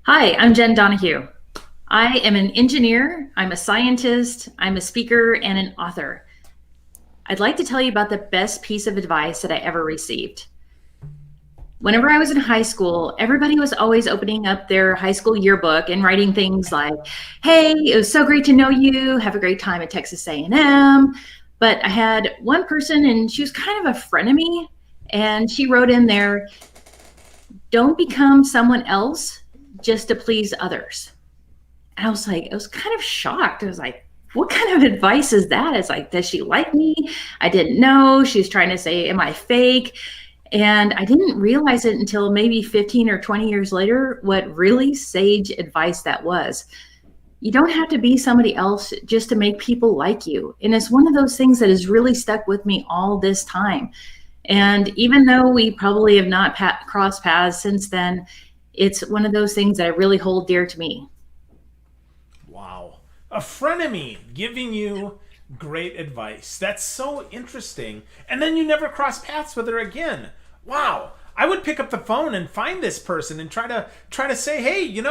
Hi, I'm Jenn Donohue. I am an engineer, I'm a scientist, I'm a speaker, and an author. I'd like to tell you about the best piece of advice that I ever received. Whenever I was in high school, everybody was always opening up their high school yearbook and writing things like, "Hey, it was so great to know you. Have a great time at Texas A&M." But I had one person, and she was kind of a frenemy, and she wrote in there, "Don't become someone else just to please others." And I was kind of shocked. I was like, what kind of advice is that? It's like, does she like me? I didn't know. She's trying to say, am I fake? And I didn't realize it until maybe 15 or 20 years later, what really sage advice that was. You don't have to be somebody else just to make people like you. And it's one of those things that has really stuck with me all this time. And even though we probably have not crossed paths since then, it's one of those things that I really hold dear to me. Wow. A frenemy giving you great advice. That's so interesting. And then you never cross paths with her again. Wow. I would pick up the phone and find this person and try to say, "Hey,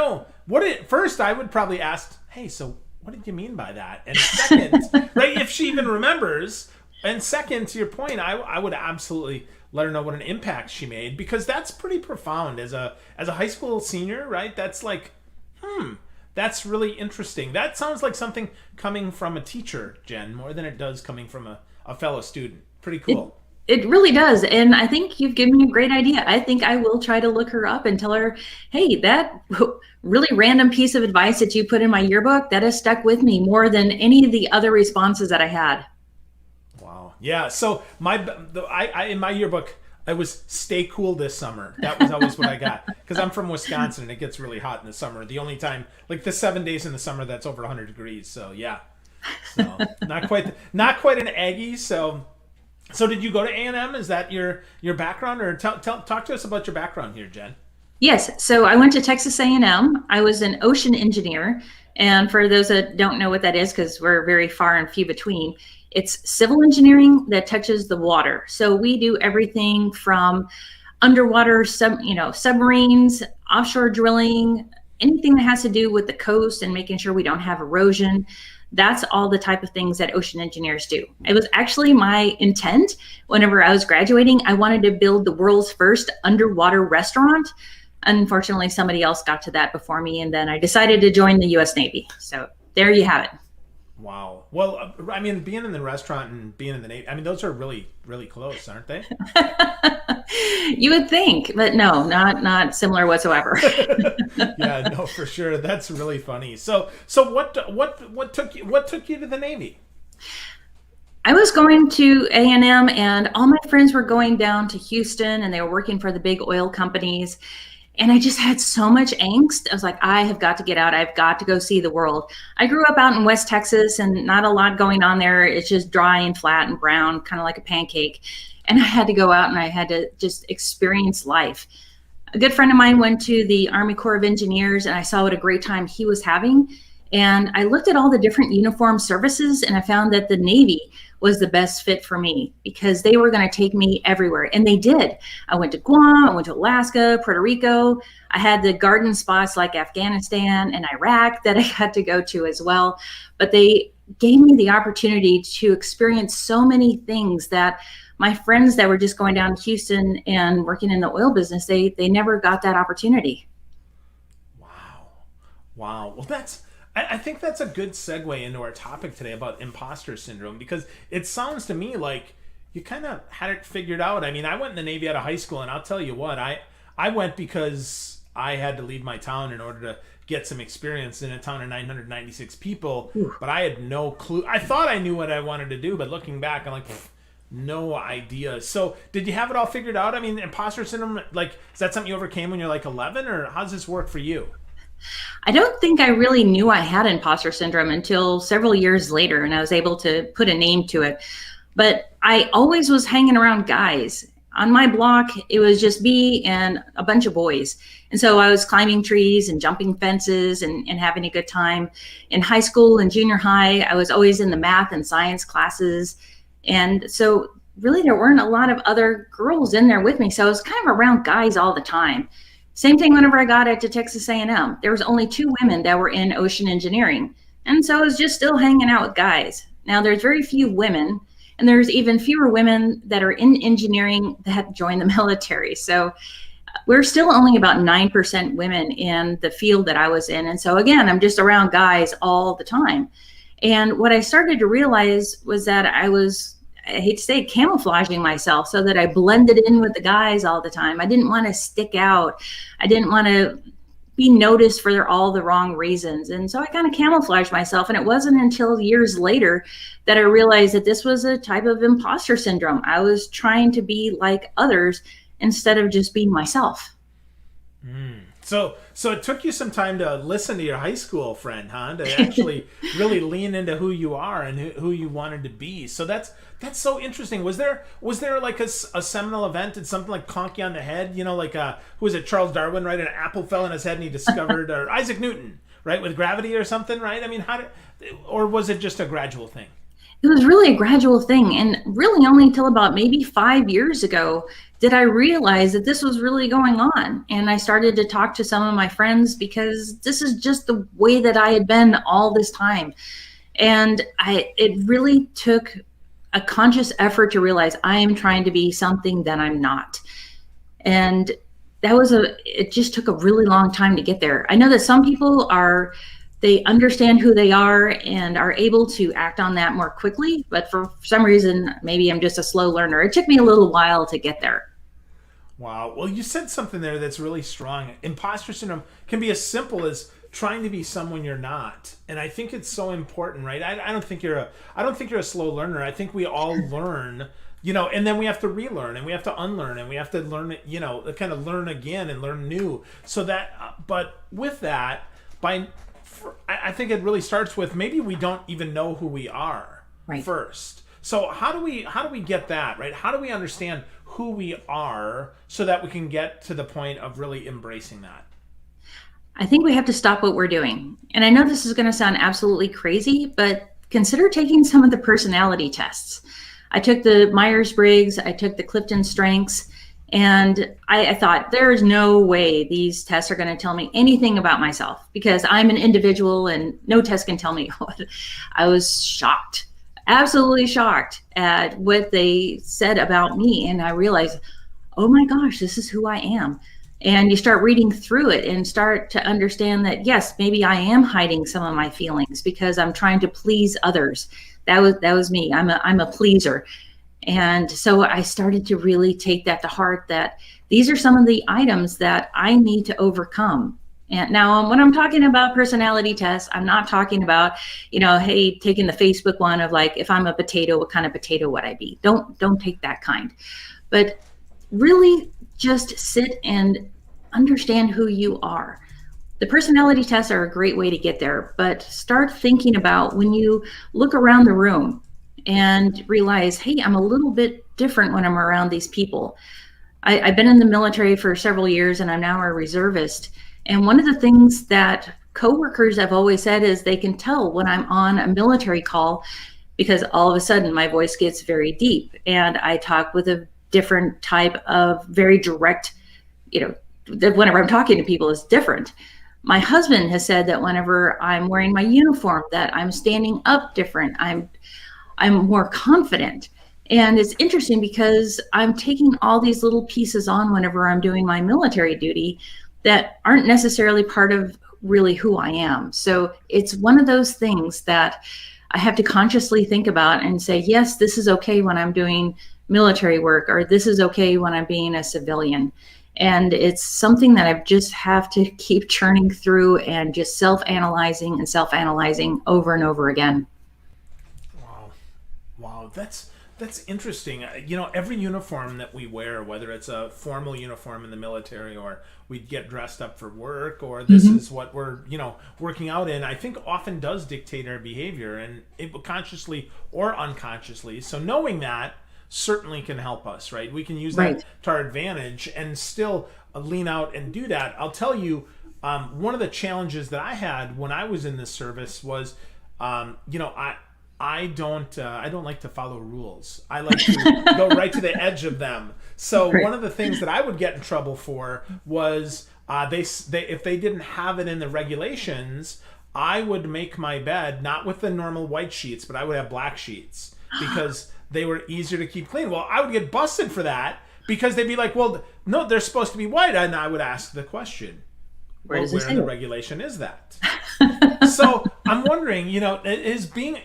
first I would probably ask, "Hey, so what did you mean by that?" And second, right, if she even remembers, and second, to your point, I would absolutely let her know what an impact she made, because that's pretty profound as a high school senior, right? That's like, that's really interesting. That sounds like something coming from a teacher, Jen, more than it does coming from a fellow student. Pretty It cool. it really does. And I think you've given me a great idea. I think I will try to look her up and tell her, hey, that really random piece of advice that you put in my yearbook, that has stuck with me more than any of the other responses that I had. Wow. Yeah. So I in my yearbook, I was "Stay cool this summer." That was always what I got, because I'm from Wisconsin and it gets really hot in the summer. The only time, like the 7 days in the summer, that's over 100 degrees. So yeah. So not quite an Aggie. So did you go to A&M? Is that your background, or talk to us about your background here, Jen? Yes, so I went to Texas A&M. I was an ocean engineer, and for those that don't know what that is, because we're very far and few between, it's civil engineering that touches the water. So we do everything from underwater submarines, offshore drilling, anything that has to do with the coast and making sure we don't have erosion. That's all the type of things that ocean engineers do. It was actually my intent whenever I was graduating. I wanted to build the world's first underwater restaurant. Unfortunately, somebody else got to that before me, and then I decided to join the US Navy. So there you have it. Wow. Well, I mean, being in the restaurant and being in the Navy, I mean, those are really, really close, aren't they? You would think, but no, not similar whatsoever. Yeah, no, for sure. That's really funny. So what took you to the Navy? I was going to A&M, and all my friends were going down to Houston, and they were working for the big oil companies. And I just had so much angst. I was like, I have got to get out. I've got to go see the world. I grew up out in West Texas, and not a lot going on there. It's just dry and flat and brown, kind of like a pancake. And I had to go out and I had to just experience life. A good friend of mine went to the Army Corps of Engineers, and I saw what a great time he was having. And I looked at all the different uniform services, and I found that the Navy was the best fit for me because they were going to take me everywhere. And they did. I went to Guam, I went to Alaska, Puerto Rico. I had the garden spots like Afghanistan and Iraq that I had to go to as well. But they gave me the opportunity to experience so many things that my friends that were just going down to Houston and working in the oil business, they never got that opportunity. Wow. Wow. Well, I think that's a good segue into our topic today about imposter syndrome, because it sounds to me like you kind of had it figured out. I mean, I went in the Navy out of high school, and I'll tell you what, I went because I had to leave my town in order to get some experience in a town of 996 people, but I had no clue. I thought I knew what I wanted to do, but looking back, I'm like, no idea. So, did you have it all figured out? I mean, imposter syndrome, like, is that something you overcame when you're like 11, or how does this work for you? I don't think I really knew I had imposter syndrome until several years later, and I was able to put a name to it. But I always was hanging around guys. On my block, it was just me and a bunch of boys. And so I was climbing trees and jumping fences and having a good time. In high school and junior high, I was always in the math and science classes. And so really there weren't a lot of other girls in there with me. So I was kind of around guys all the time. Same thing whenever I got into Texas A&M. There was only 2 women that were in ocean engineering. And so I was just still hanging out with guys. Now there's very few women, and there's even fewer women that are in engineering that have joined the military. So we're still only about 9% women in the field that I was in. And so again, I'm just around guys all the time. And what I started to realize was that I hate to say, camouflaging myself so that I blended in with the guys all the time. I didn't want to stick out. I didn't want to be noticed for all the wrong reasons. And so I kind of camouflaged myself. And it wasn't until years later that I realized that this was a type of imposter syndrome. I was trying to be like others instead of just being myself. So it took you some time to listen to your high school friend, huh? To actually really lean into who you are and who you wanted to be. So that's so interesting. Was there like a seminal event? Did something like conk you on the head? You know, like who was it? Charles Darwin, right? An apple fell in his head and he discovered, or Isaac Newton, right, with gravity or something, right? I mean, or was it just a gradual thing? It was really a gradual thing. And really only until about maybe 5 years ago did I realize that this was really going on. And I started to talk to some of my friends because this is just the way that I had been all this time. And it really took a conscious effort to realize I am trying to be something that I'm not. And it just took a really long time to get there. I know that some people they understand who they are and are able to act on that more quickly. But for some reason, maybe I'm just a slow learner. It took me a little while to get there. Wow. Well, you said something there that's really strong. Imposter syndrome can be as simple as trying to be someone you're not. And I think it's so important, right? I don't think you're a slow learner. I think we all learn, and then we have to relearn and we have to unlearn and we have to learn, kind of learn again and learn new. So that, but with that, I think it really starts with maybe we don't even know who we are first. So how do we get that, right? How do we understand who we are so that we can get to the point of really embracing that? I think we have to stop what we're doing. And I know this is going to sound absolutely crazy, but consider taking some of the personality tests. I took the Myers-Briggs, I took the Clifton Strengths, and I thought there is no way these tests are going to tell me anything about myself because I'm an individual and no test can tell me what. I was shocked, absolutely shocked at what they said about me. And I realized, oh my gosh, this is who I am. And you start reading through it and start to understand that, yes, maybe I am hiding some of my feelings because I'm trying to please others. That was me. I'm a pleaser. And so I started to really take that to heart, that these are some of the items that I need to overcome. And now when I'm talking about personality tests, I'm not talking about, hey, taking the Facebook one of like, if I'm a potato, what kind of potato would I be? Don't take that kind. But really just sit and understand who you are. The personality tests are a great way to get there, but start thinking about when you look around the room and realize, hey, I'm a little bit different when I'm around these people. I've been in the military for several years and I'm now a reservist. And one of the things that coworkers have always said is they can tell when I'm on a military call because all of a sudden my voice gets very deep and I talk with a different type of very direct, whenever I'm talking to people is different. My husband has said that whenever I'm wearing my uniform, that I'm standing up different. I'm more confident. And it's interesting because I'm taking all these little pieces on whenever I'm doing my military duty that aren't necessarily part of really who I am. So it's one of those things that I have to consciously think about and say, yes, this is okay when I'm doing military work, or this is okay when I'm being a civilian. And it's something that I just have to keep churning through and just self-analyzing over and over again. Wow, that's interesting. Every uniform that we wear, whether it's a formal uniform in the military or we get dressed up for work or this is what we're, working out in, I think often does dictate our behavior, and it consciously or unconsciously. So knowing that certainly can help us, right? We can use that to our advantage and still lean out and do that. I'll tell you, one of the challenges that I had when I was in this service was, I don't like to follow rules. I like to go right to the edge of them. So one of the things that I would get in trouble for was they if they didn't have it in the regulations, I would make my bed not with the normal white sheets, but I would have black sheets because they were easier to keep clean. Well, I would get busted for that because they'd be like, well, no, they're supposed to be white. And I would ask the question, where in the regulation is that? So I'm wondering, is being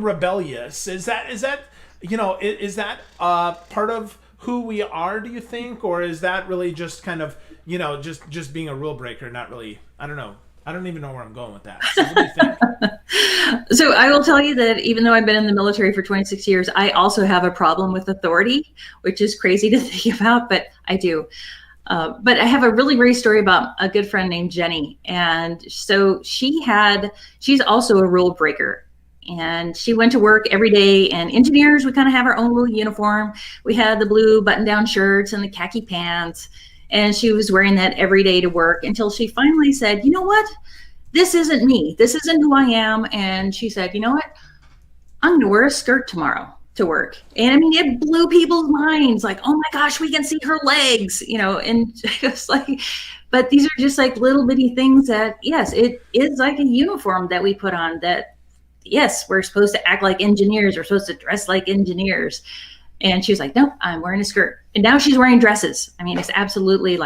rebellious, is that part of who we are, do you think? Or is that really just kind of, just being a rule breaker, not really, I don't know. I don't even know where I'm going with that. So what do you think? So I will tell you that even though I've been in the military for 26 years, I also have a problem with authority, which is crazy to think about, but I do. But I have a really great story about a good friend named Jenny. And so she's also a rule breaker. And she went to work every day, and engineers, we kind of have our own little uniform. We had the blue button-down shirts and the khaki pants. And she was wearing that every day to work until she finally said, you know what? This isn't me. This isn't who I am. And she said, you know what? I'm going to wear a skirt tomorrow to work. And I mean, it blew people's minds like, oh my gosh, we can see her legs, and it's like, but these are just like little bitty things that, yes, it is like a uniform that we put on that, yes, we're supposed to act like engineers. We're supposed to dress like engineers. And she was like, nope, I'm wearing a skirt. And now she's wearing dresses. I mean, it's absolutely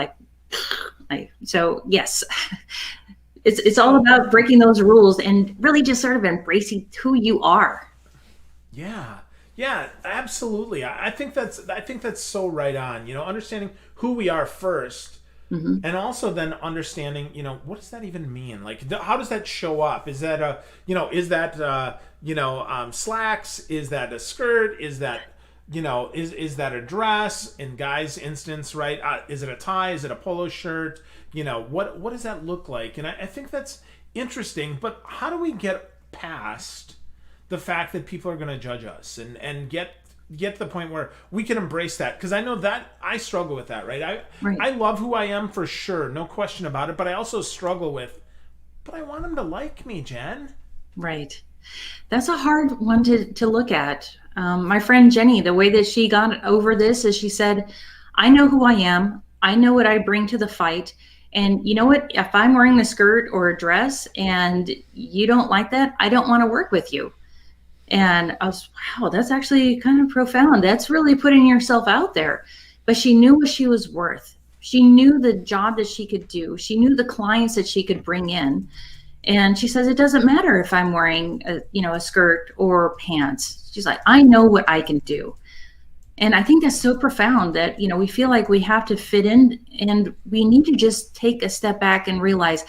so yes, it's all about breaking those rules and really just sort of embracing who you are. Yeah, absolutely. I think that's so right on, understanding who we are first. Mm-hmm. And also then understanding, what does that even mean? Like, how does that show up? Is that slacks? Is that a skirt? Is that, is that a dress? In guys' instance, right? Is it a tie? Is it a polo shirt? What does that look like? And I think that's interesting. But how do we get past the fact that people are going to judge us and get to the point where we can embrace that? Because I know that I struggle with that, right? I love who I am for sure, no question about it. But I also struggle with, but I want them to like me, Jen. Right. That's a hard one to look at. My friend Jenny, the way that she got over this is she said, I know who I am. I know what I bring to the fight. And you know what? If I'm wearing a skirt or a dress and you don't like that, I don't want to work with you. And I was, wow, that's actually kind of profound. That's really putting yourself out there. But she knew what she was worth. She knew the job that she could do. She knew the clients that she could bring in. And she says, it doesn't matter if I'm wearing a skirt or pants. She's like, I know what I can do. And I think that's so profound that, we feel like we have to fit in, and we need to just take a step back and realize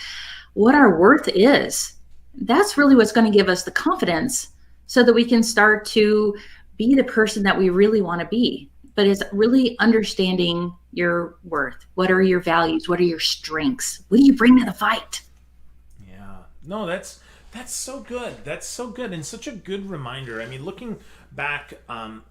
what our worth is. That's really what's going to give us the confidence so that we can start to be the person that we really want to be. But it's really understanding your worth. What are your values? What are your strengths? What do you bring to the fight? No, that's so good. That's so good, and such a good reminder. I mean, looking back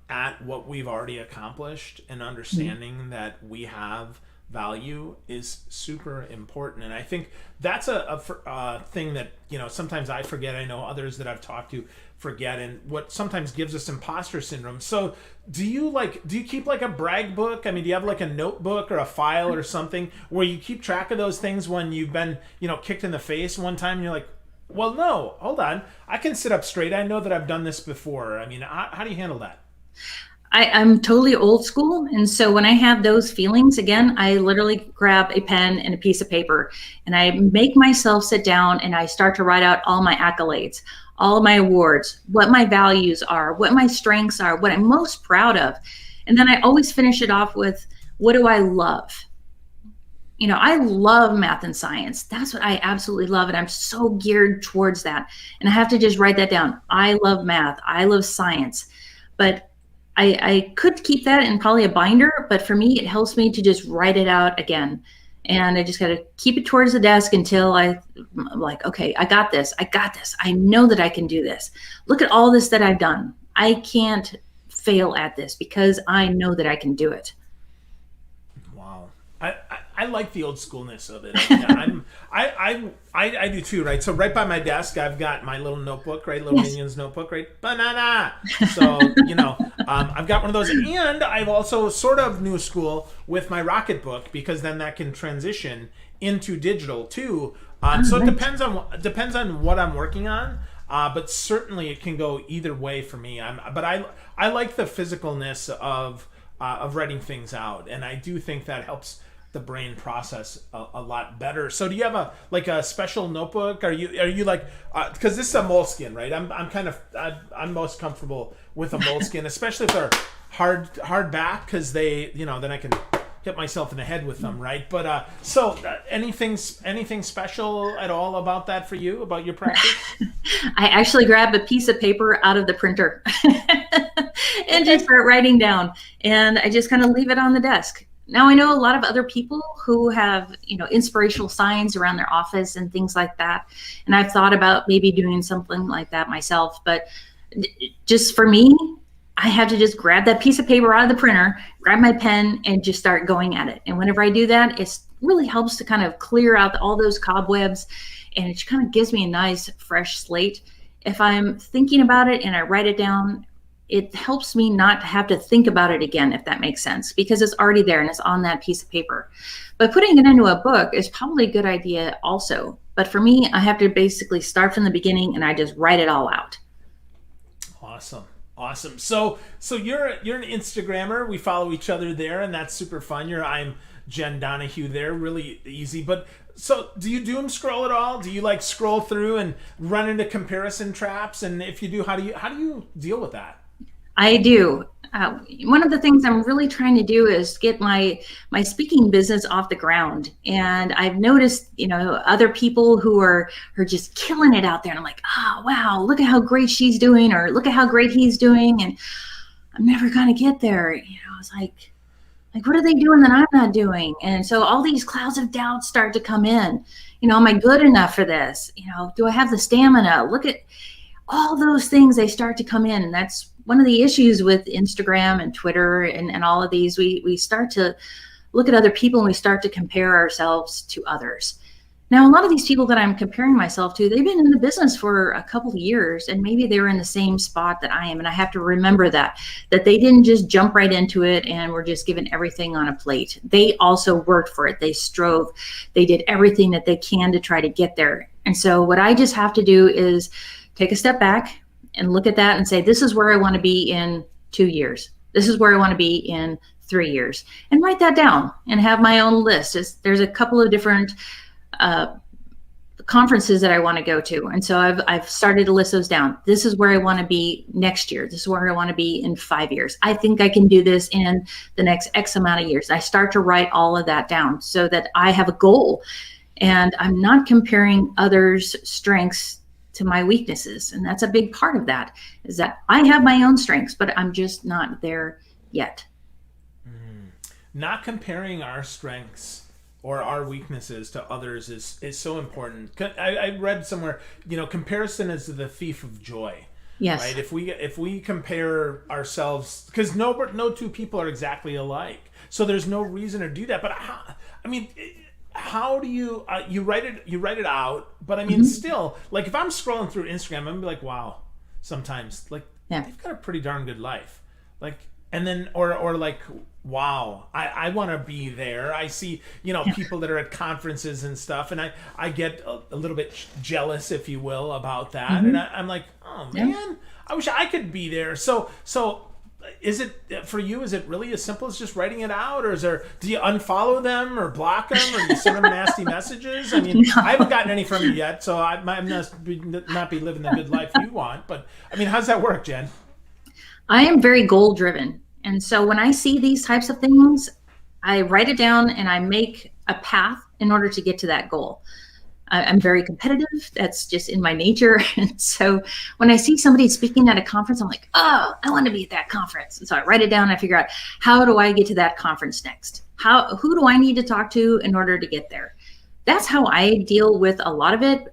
at what we've already accomplished and understanding that we have value is super important. And I think that's a thing that sometimes I forget. I know others that I've talked to forget, and what sometimes gives us imposter syndrome. So do you keep like a brag book? I mean, do you have like a notebook or a file or something where you keep track of those things when you've been kicked in the face one time and you're like, well, no, hold on, I can sit up straight, I know that I've done this before? I mean, how do you handle that? I'm totally old school. And so when I have those feelings, again, I literally grab a pen and a piece of paper and I make myself sit down and I start to write out all my accolades, all of my awards, what my values are, what my strengths are, what I'm most proud of. And then I always finish it off with, what do I love? I love math and science. That's what I absolutely love. And I'm so geared towards that. And I have to just write that down. I love math. I love science. But I could keep that in probably a binder, but for me, it helps me to just write it out again. And I just got to keep it towards the desk until I'm like, okay, I got this. I know that I can do this. Look at all this that I've done. I can't fail at this because I know that I can do it. Wow. I like the old schoolness of it. Yeah, I do too, right? So right by my desk, I've got my little notebook, right? Little Yes. Minions notebook, right? Banana. So I've got one of those, and I've also sort of new school with my Rocket book, because then that can transition into digital too. So it depends on what I'm working on. But certainly it can go either way for me. I like the physicalness of writing things out, and I do think that helps the brain process a lot better. So do you have a special notebook? Are you like, because this is a moleskin, right? I'm most comfortable with a moleskin, especially if they're hard back, because they, then I can hit myself in the head with them, right? But anything special at all about that for you, about your practice? I actually grab a piece of paper out of the printer and just start writing down, and I just kind of leave it on the desk. Now, I know a lot of other people who have, inspirational signs around their office and things like that, and I've thought about maybe doing something like that myself, but just for me, I have to just grab that piece of paper out of the printer, grab my pen, and just start going at it. And whenever I do that, it really helps to kind of clear out all those cobwebs, and it kind of gives me a nice fresh slate. If I'm thinking about it and I write it down, it helps me not have to think about it again, if that makes sense, because it's already there and it's on that piece of paper. But putting it into a book is probably a good idea also. But for me, I have to basically start from the beginning and I just write it all out. Awesome. So you're an Instagrammer. We follow each other there, and that's super fun. I'm Jenn Donohue there, really easy. But so do you doom scroll at all? Do you like scroll through and run into comparison traps? And if you do, how do you deal with that? I do. One of the things I'm really trying to do is get my speaking business off the ground. And I've noticed, other people who are just killing it out there. And I'm like, oh, wow, look at how great she's doing, or look at how great he's doing. And I'm never going to get there. It's like, what are they doing that I'm not doing? And so all these clouds of doubt start to come in. Am I good enough for this? Do I have the stamina? Look at all those things. They start to come in. And that's one of the issues with Instagram and Twitter and all of these. We start to look at other people and we start to compare ourselves to others. Now, a lot of these people that I'm comparing myself to, they've been in the business for a couple of years, and maybe they were in the same spot that I am. And I have to remember that they didn't just jump right into it and were just given everything on a plate. They also worked for it. They strove. They did everything that they can to try to get there. And so what I just have to do is take a step back and look at that and say, this is where I want to be in 2 years. This is where I want to be in 3 years, and write that down and have my own list. There's a couple of different conferences that I want to go to. And so I've started to list those down. This is where I want to be next year. This is where I want to be in 5 years. I think I can do this in the next X amount of years. I start to write all of that down so that I have a goal, and I'm not comparing others' strengths to my weaknesses. And that's a big part of that, is that I have my own strengths, but I'm just not there yet. Not comparing our strengths or our weaknesses to others is so important. I read somewhere, comparison is the thief of joy. Yes. Right? If we compare ourselves, because no two people are exactly alike, so there's no reason to do that. But how do you you write it out? But I mean, still, like if I'm scrolling through Instagram, I'm gonna be like, wow. Sometimes, like, they've got a pretty darn good life. Like, and then or like, wow, I want to be there. I see, people that are at conferences and stuff, and I get a little bit jealous, if you will, about that. And I'm like, oh man, I wish I could be there. So. Is it for you? Is it really as simple as just writing it out, or do you unfollow them or block them, or you send them nasty messages? I mean, I haven't gotten any from you yet, so I might not be living the good life you want. But I mean, how's that work, Jenn? I am very goal driven, and so when I see these types of things, I write it down and I make a path in order to get to that goal. I'm very competitive. That's just in my nature. And so when I see somebody speaking at a conference, I'm like, oh, I want to be at that conference. And so I write it down and I figure out, how do I get to that conference next? Who do I need to talk to in order to get there? That's how I deal with a lot of it.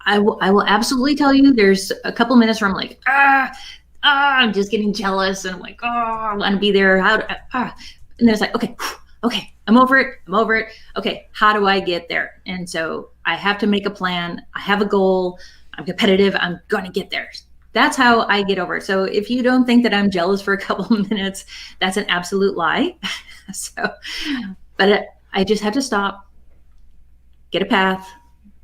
I will absolutely tell you, there's a couple minutes where I'm like, I'm just getting jealous. And I'm like, oh, I want to be there. And then it's like, okay, okay, I'm over it. I'm over it. Okay, how do I get there? And so I have to make a plan. I have a goal. I'm competitive. I'm going to get there. That's how I get over it. So if you don't think that I'm jealous for a couple of minutes, that's an absolute lie. So, but I just have to stop, get a path,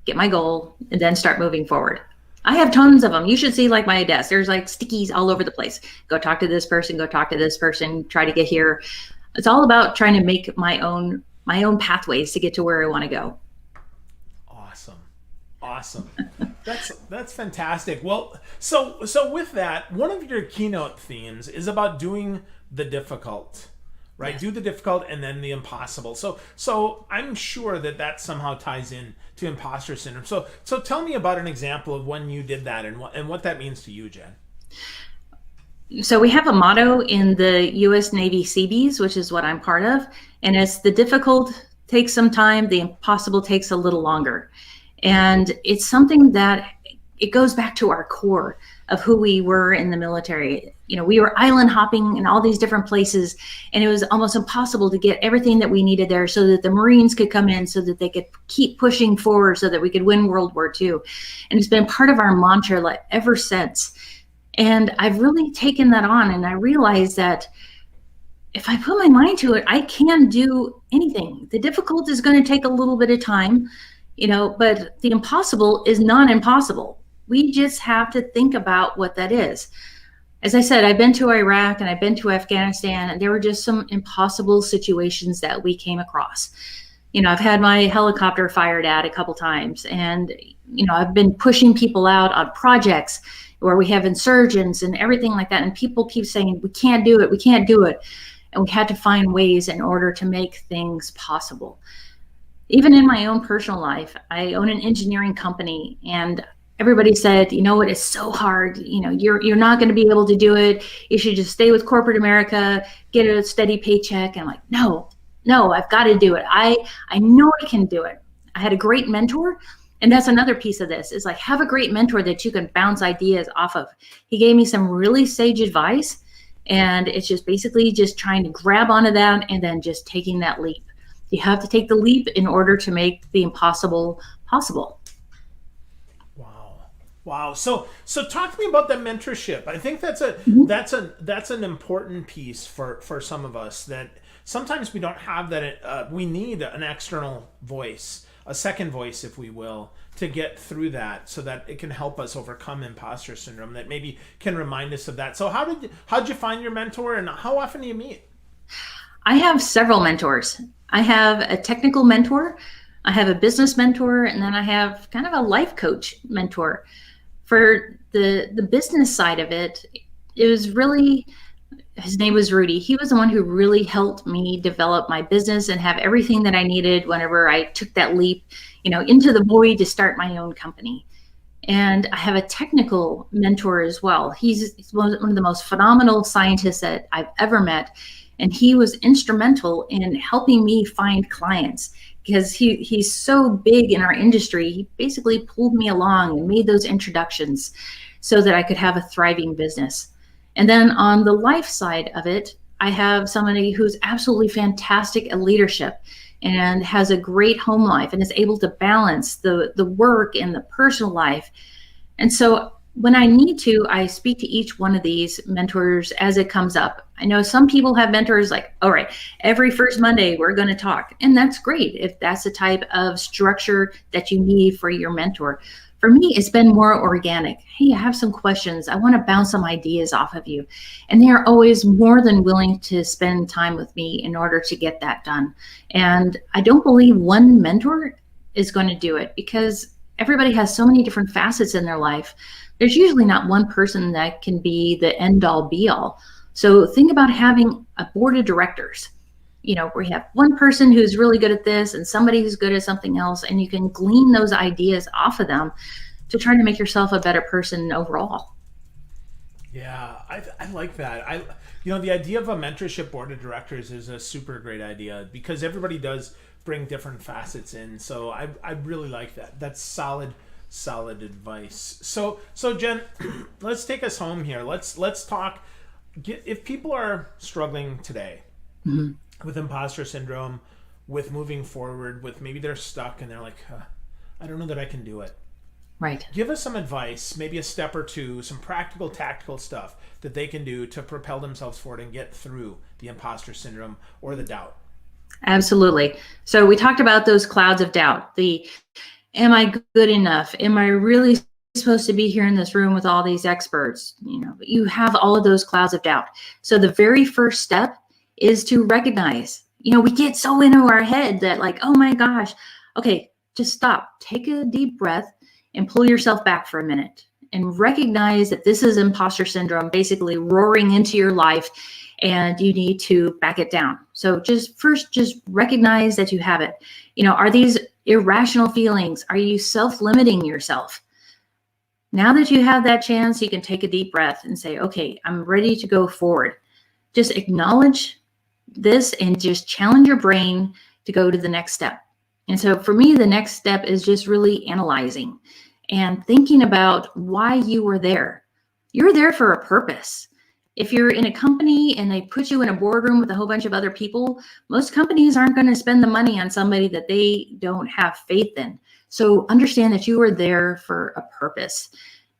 get my goal, and then start moving forward. I have tons of them. You should see like my desk. There's like stickies all over the place. Go talk to this person, go talk to this person, try to get here. It's all about trying to make my own pathways to get to where I want to go. Awesome. That's fantastic. Well, so with that, one of your keynote themes is about doing the difficult, right? Yes. Do the difficult and then the impossible. So I'm sure that somehow ties in to imposter syndrome. So tell me about an example of when you did that and what that means to you, Jenn. So we have a motto in the U.S. Navy Seabees, which is what I'm part of, and it's the difficult takes some time, the impossible takes a little longer. And it's something that it goes back to our core of who we were in the military. You know, we were island hopping in all these different places, and it was almost impossible to get everything that we needed there so that the Marines could come in, so that they could keep pushing forward, so that we could win World War II. And it's been part of our mantra ever since. And I've really taken that on, and I realized that if I put my mind to it, I can do anything. The difficult is going to take a little bit of time, but the impossible is not impossible. We just have to think about what that is. As I said, I've been to Iraq and I've been to Afghanistan, and there were just some impossible situations that we came across. I've had my helicopter fired at a couple times, and, I've been pushing people out on projects where we have insurgents and everything like that. And people keep saying, we can't do it, we can't do it. And we had to find ways in order to make things possible. Even in my own personal life, I own an engineering company, and everybody said, it's so hard. You're not going to be able to do it. You should just stay with corporate America, get a steady paycheck. And I'm like, no, I've got to do it. I know I can do it. I had a great mentor. And that's another piece of this, is like, have a great mentor that you can bounce ideas off of. He gave me some really sage advice, and it's just basically just trying to grab onto that and then just taking that leap. You have to take the leap in order to make the impossible possible. Wow. So talk to me about that mentorship. I think that's that's an important piece for some of us, that sometimes we don't have that. We need an external voice, a second voice, if we will, to get through that, so that it can help us overcome imposter syndrome, that maybe can remind us of that. So how'd you find your mentor, and how often do you meet? I have several mentors. I have a technical mentor, I have a business mentor, and then I have kind of a life coach mentor. For the business side of it, it was really, his name was Rudy. He was the one who really helped me develop my business and have everything that I needed whenever I took that leap, into the void to start my own company. And I have a technical mentor as well. He's one of the most phenomenal scientists that I've ever met. And he was instrumental in helping me find clients, because he's so big in our industry. He basically pulled me along and made those introductions so that I could have a thriving business. And then on the life side of it, I have somebody who's absolutely fantastic at leadership and has a great home life and is able to balance the work and the personal life. And so when I need to, I speak to each one of these mentors as it comes up. I know some people have mentors like, all right, every first Monday we're going to talk. And that's great if that's the type of structure that you need for your mentor. For me, it's been more organic. Hey, I have some questions. I want to bounce some ideas off of you. And they are always more than willing to spend time with me in order to get that done. And I don't believe one mentor is going to do it, because everybody has so many different facets in their life. There's usually not one person that can be the end all be all. So think about having a board of directors, where you have one person who's really good at this and somebody who's good at something else, and you can glean those ideas off of them to try to make yourself a better person overall. Yeah, I like that. The idea of a mentorship board of directors is a super great idea, because everybody does bring different facets in. So I really like that. That's solid advice. So Jenn, let's take us home here. Let's talk. If people are struggling today, with imposter syndrome, with moving forward, with maybe they're stuck and they're like, I don't know that I can do it. Right. Give us some advice, maybe a step or two, some practical, tactical stuff that they can do to propel themselves forward and get through the imposter syndrome or the doubt. Absolutely. So we talked about those clouds of doubt. Am I good enough? Am I really supposed to be here in this room with all these experts? You have all of those clouds of doubt. So the very first step is to recognize, we get so into our head that like, oh my gosh, okay, just stop, take a deep breath and pull yourself back for a minute and recognize that this is imposter syndrome basically roaring into your life and you need to back it down. So just recognize that you have it. Are these irrational feelings? Are you self-limiting yourself? Now that you have that chance, you can take a deep breath and say, okay, I'm ready to go forward. Just acknowledge this and just challenge your brain to go to the next step. And so for me, the next step is just really analyzing and thinking about why you were there. You're there for a purpose. If you're in a company and they put you in a boardroom with a whole bunch of other people, most companies aren't going to spend the money on somebody that they don't have faith in. So understand that you are there for a purpose.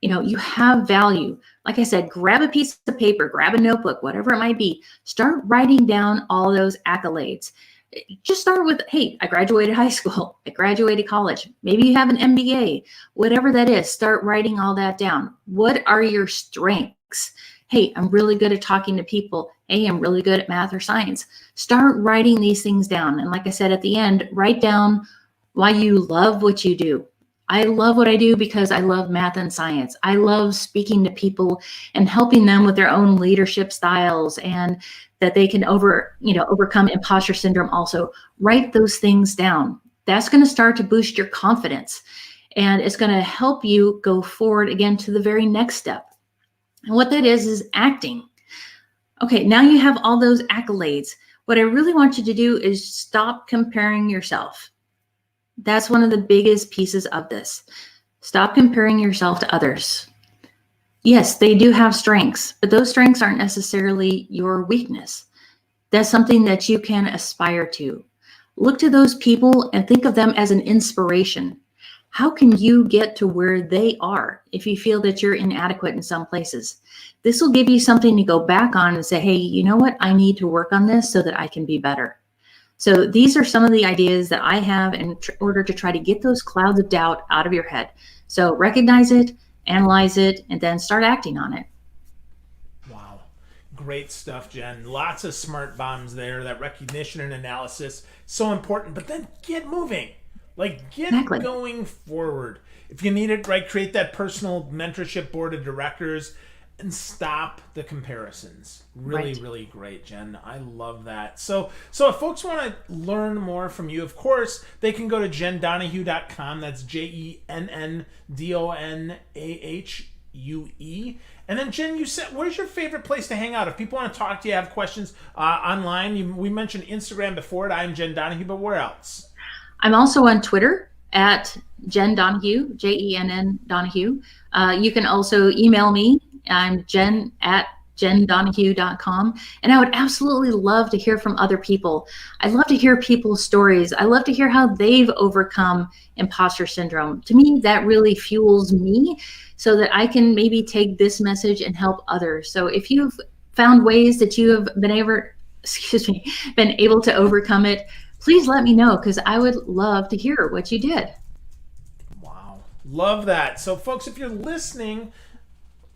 You have value. Like I said, grab a piece of paper, grab a notebook, whatever it might be. Start writing down all those accolades. Just start with, hey, I graduated high school. I graduated college. Maybe you have an MBA, whatever that is. Start writing all that down. What are your strengths? Hey, I'm really good at talking to people. Hey, I'm really good at math or science. Start writing these things down. And like I said, at the end, write down why you love what you do. I love what I do because I love math and science. I love speaking to people and helping them with their own leadership styles and that they can overcome imposter syndrome also. Write those things down. That's going to start to boost your confidence. And it's going to help you go forward again to the very next step. And what that is acting. Okay, now you have all those accolades. What I really want you to do is stop comparing yourself. That's one of the biggest pieces of this. Stop comparing yourself to others. Yes, they do have strengths, but those strengths aren't necessarily your weakness. That's something that you can aspire to. Look to those people and think of them as an inspiration. How can you get to where they are if you feel that you're inadequate in some places? This will give you something to go back on and say, hey, you know what? I need to work on this so that I can be better. So these are some of the ideas that I have in order to try to get those clouds of doubt out of your head. So recognize it, analyze it, and then start acting on it. Wow. Great stuff, Jenn. Lots of smart bombs there. That recognition and analysis, so important. But then get moving. Get Exactly. going forward. If you need it, right, create that personal mentorship board of directors and stop the comparisons. Really, Right. really great, Jenn. I love that. So if folks want to learn more from you, of course, they can go to jenndonohue.com. That's JENNDONAHUE. And then, Jenn, you said, where's your favorite place to hang out? If people want to talk to you, have questions online, we mentioned Instagram before. I'm Jenn Donohue, but where else? I'm also on Twitter at Jenn Donohue, JENN Donohue. You can also email me. I'm Jenn at jenndonohue.com. And I would absolutely love to hear from other people. I love to hear people's stories. I love to hear how they've overcome imposter syndrome. To me, that really fuels me so that I can maybe take this message and help others. So if you've found ways that you have been able to overcome it, please let me know because I would love to hear what you did. Wow. Love that. So, folks, if you're listening,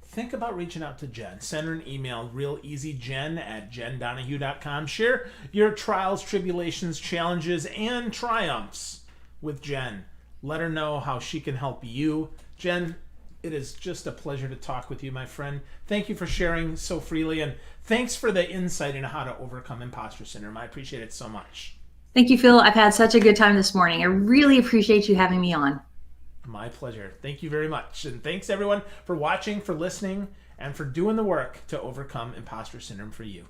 think about reaching out to Jenn. Send her an email, real easy, Jenn at jenndonohue.com. Share your trials, tribulations, challenges, and triumphs with Jenn. Let her know how she can help you. Jenn, it is just a pleasure to talk with you, my friend. Thank you for sharing so freely, and thanks for the insight into how to overcome imposter syndrome. I appreciate it so much. Thank you, Phil. I've had such a good time this morning. I really appreciate you having me on. My pleasure. Thank you very much. And thanks everyone for watching, for listening, and for doing the work to overcome imposter syndrome for you.